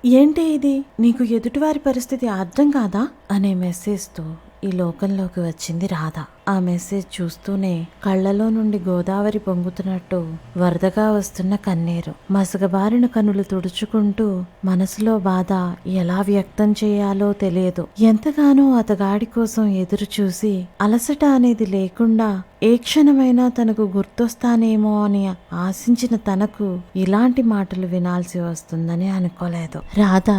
ఏంటి ఇది, నీకు ఎదుటివారి పరిస్థితి అర్థం కాదా అనే మెసేజ్తో ఈ లోకంలోకి వచ్చింది రాధ. ఆ మెసేజ్ చూస్తూనే కళ్ళలో నుండి గోదావరి పొంగుతున్నట్టు వరదగా వస్తున్న కన్నీరు, మసగబారిన కనులు తుడుచుకుంటూ మనసులో బాధ ఎలా వ్యక్తం చేయాలో తెలియదు. ఎంతగానో అతగాడి కోసం ఎదురు చూసి అలసట అనేది లేకుండా ఏ క్షణమైనా తనకు గుర్తొస్తానేమో అని ఆశించిన తనకు ఇలాంటి మాటలు వినాల్సి వస్తుందని అనుకోలేదు. రాధ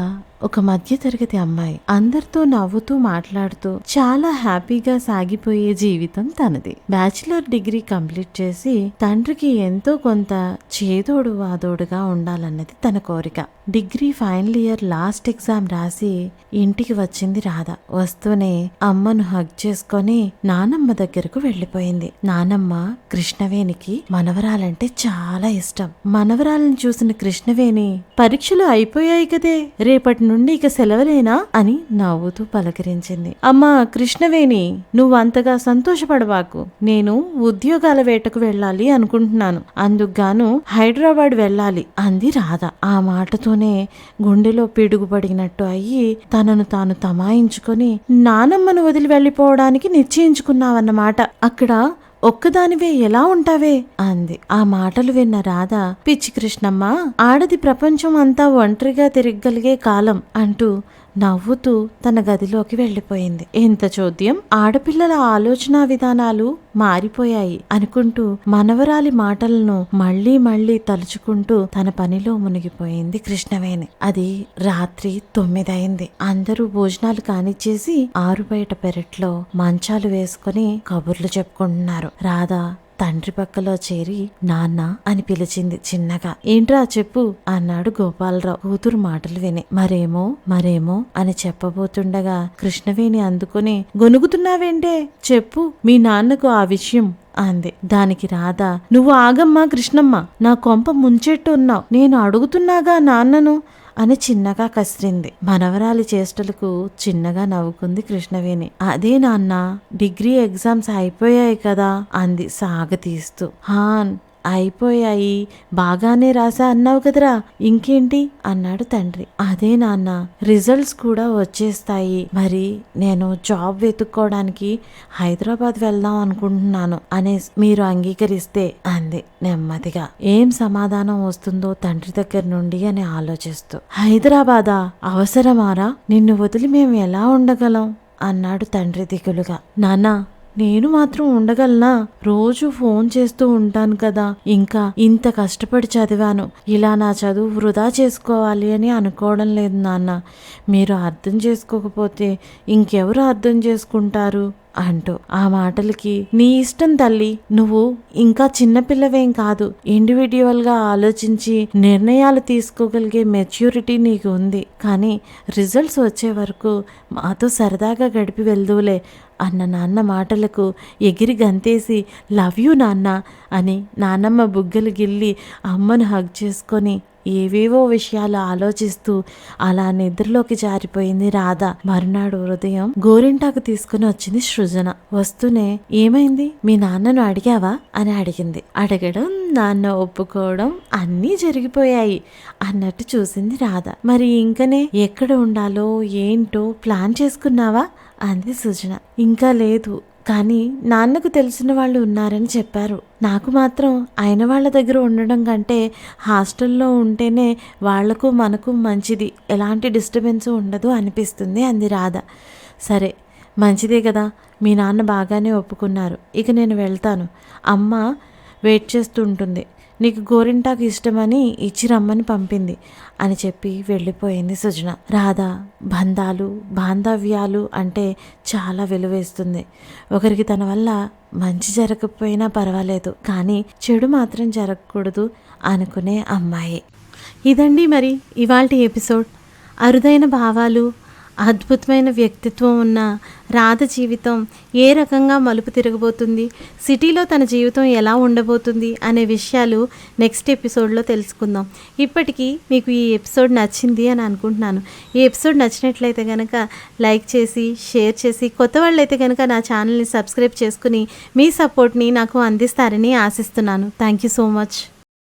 ఒక మధ్యతరగతి అమ్మాయి. అందరితో నవ్వుతూ మాట్లాడుతూ చాలా హ్యాపీగా సాగిపోయే జీవితం తనది. బ్యాచిలర్ డిగ్రీ కంప్లీట్ చేసి తండ్రికి ఎంతో కొంత చేదోడు వాదోడుగా ఉండాలన్నది తన కోరిక. Degree final year last exam రాసి ఇంటికి వచ్చింది రాధ. వస్తూనే అమ్మను హగ్ చేసుకొని నానమ్మ దగ్గరకు వెళ్లిపోయింది. నానమ్మ కృష్ణవేణికి మనవరాలంటే చాలా ఇష్టం. మనవరాలను చూసిన కృష్ణవేణి, పరీక్షలు అయిపోయాయి కదే, రేపటి నుండి ఇక సెలవులేనా అని నవ్వుతూ పలకరించింది. అమ్మా కృష్ణవేణి, నువ్వు అంతగా సంతోషపడవాకు. నేను ఉద్యోగాల వేటకు వెళ్ళాలి అనుకుంటున్నాను. అందుకుగాను హైదరాబాద్ వెళ్ళాలి అంది రాధ. ఆ మాటతోనే గుండెలో పిడుగుపడినట్టు అయ్యి తనను తాను తమాయించుకొని నానమ్మను వదిలి వెళ్లిపోవడానికి నిశ్చయించుకున్నావన్నమాట. అక్కడ ఒక్కదానివే ఎలా ఉంటావే అంది. ఆ మాటలు విన్న రాధ, పిచ్చి కృష్ణమ్మ, ఆడది ప్రపంచం అంతా ఒంటరిగా తిరగగలిగే కాలం అంటూ నవ్వుతూ తన గదిలోకి వెళ్లిపోయింది. ఎంత చోద్యం, ఆడపిల్లల ఆలోచన విధానాలు మారిపోయాయి అనుకుంటూ మనవరాలి మాటలను మళ్లీ మళ్లీ తలుచుకుంటూ తన పనిలో మునిగిపోయింది కృష్ణవేణి. అది రాత్రి 9 అయింది. అందరూ భోజనాలు కానిచ్చేసి ఆరు బయట పెరట్లో మంచాలు వేసుకుని కబుర్లు చెప్పుకుంటున్నారు. రాధ తండ్రి పక్కలో చేరి నాన్న అని పిలిచింది చిన్నగా. ఏంట్రా చెప్పు అన్నాడు గోపాలరావు కూతురు మాటలు విని. మరేమో అని చెప్పబోతుండగా కృష్ణవేణి అందుకుని, గొనుగుతున్నావేంటే, చెప్పు మీ నాన్నకు ఆ విషయం అంది. దానికి రాధ, నువ్వు ఆగమ్మా కృష్ణమ్మ, నా కొంప ముంచెట్టు ఉన్నావు, నేను అడుగుతున్నాగా నాన్నను అని చిన్నగా కసిరింది. మనవరాలి చేష్టలకు చిన్నగా నవ్వుకుంది కృష్ణవేణి. అదే నాన్న, డిగ్రీ ఎగ్జామ్స్ అయిపోయాయి కదా అంది సాగతీస్తూ. హాన్ అయిపోయాయి, బాగానే రాసా అన్నావు కదరా, ఇంకేంటి అన్నాడు తండ్రి. అదే నాన్న, రిజల్ట్స్ కూడా వచ్చేస్తాయి. మరి నేను జాబ్ వెతుక్కోవడానికి హైదరాబాద్ వెళ్దాం అనుకుంటున్నాను అని మీరు అంగీకరిస్తే అంది నెమ్మదిగా. ఏం సమాధానం వస్తుందో తండ్రి దగ్గర నుండి అని ఆలోచిస్తూ. హైదరాబాదా, అవసరమారా, నిన్ను వదిలి మేము ఎలా ఉండగలం అన్నాడు తండ్రి దిగులుగా. నాన్నా, నేను మాత్రం ఉండగలనా? రోజు ఫోన్ చేస్తూ ఉంటాను కదా. ఇంకా ఇంత కష్టపడి చదివాను, ఇలా నా చదువు వృధా చేసుకోవాలి అని అనుకోవడం లేదు నాన్న. మీరు అర్థం చేసుకోకపోతే ఇంకెవరు అర్థం చేసుకుంటారు అంటూ. ఆ మాటలకి, నీ ఇష్టం తల్లి, నువ్వు ఇంకా చిన్నపిల్లవేం కాదు, ఇండివిడ్యువల్ గా ఆలోచించి నిర్ణయాలు తీసుకోగలిగే మెచ్యూరిటీ నీకు ఉంది. కానీ రిజల్ట్స్ వచ్చే వరకు మాతో సరదాగా గడిపి వెళ్దువులే అన్న నాన్న మాటలకు ఎగిరి గంతేసి, లవ్ యూ నాన్న అని నాన్నమ్మ బుగ్గలు గిల్లి అమ్మను హగ్ చేసుకొని ఏవేవో విషయాలు ఆలోచిస్తూ అలా నిద్రలోకి జారిపోయింది రాధ. మరునాడు ఉదయం గోరింటాకు తీసుకుని వచ్చింది సృజన. వస్తూనే, ఏమైంది, మీ నాన్నను అడిగావా అని అడిగింది. అడగడం, నాన్న ఒప్పుకోవడం అన్నీ జరిగిపోయాయి అన్నట్టు చూసింది రాధ. మరి ఇంకనే ఎక్కడ ఉండాలో ఏంటో ప్లాన్ చేసుకున్నావా అంది సృజన. ఇంకా లేదు, కానీ నాన్నకు తెలిసిన వాళ్ళు ఉన్నారని చెప్పారు. నాకు మాత్రం అయిన వాళ్ళ దగ్గర ఉండడం కంటే హాస్టల్లో ఉంటేనే వాళ్లకు మనకు మంచిది, ఎలాంటి డిస్టర్బెన్స్ ఉండదు అనిపిస్తుంది అంది రాధ. సరే మంచిదే కదా, మీ నాన్న బాగానే ఒప్పుకున్నారు, ఇక నేను వెళ్తాను. అమ్మ వెయిట్ చేస్తూ ఉంటుంది, నీకు గోరింటాకు ఇష్టమని ఇచ్చి రమ్మని పంపింది అని చెప్పి వెళ్ళిపోయింది సృజన. రాధ బంధాలు, బాంధవ్యాలు అంటే చాలా విలువేస్తుంది. ఒకరికి తన వల్ల మంచి జరగకపోయినా పర్వాలేదు, కానీ చెడు మాత్రం జరగకూడదు అనుకునే అమ్మాయి. ఇదండి మరి ఇవాల్టి ఎపిసోడ్. అరుదైన భావాలు, అద్భుతమైన వ్యక్తిత్వం ఉన్న రాధ జీవితం ఏ రకంగా మలుపు తిరగబోతుంది, సిటీలో తన జీవితం ఎలా ఉండబోతుంది అనే విషయాలు నెక్స్ట్ ఎపిసోడ్లో తెలుసుకుందాం. ఇప్పటికీ మీకు ఈ ఎపిసోడ్ నచ్చింది అని అనుకుంటున్నాను. ఈ ఎపిసోడ్ నచ్చినట్లయితే కనుక లైక్ చేసి, షేర్ చేసి, కొత్త వాళ్ళైతే కనుక నా ఛానల్ని సబ్స్క్రైబ్ చేసుకుని మీ సపోర్ట్ని నాకు అందిస్తారని ఆశిస్తున్నాను. Thank you so much.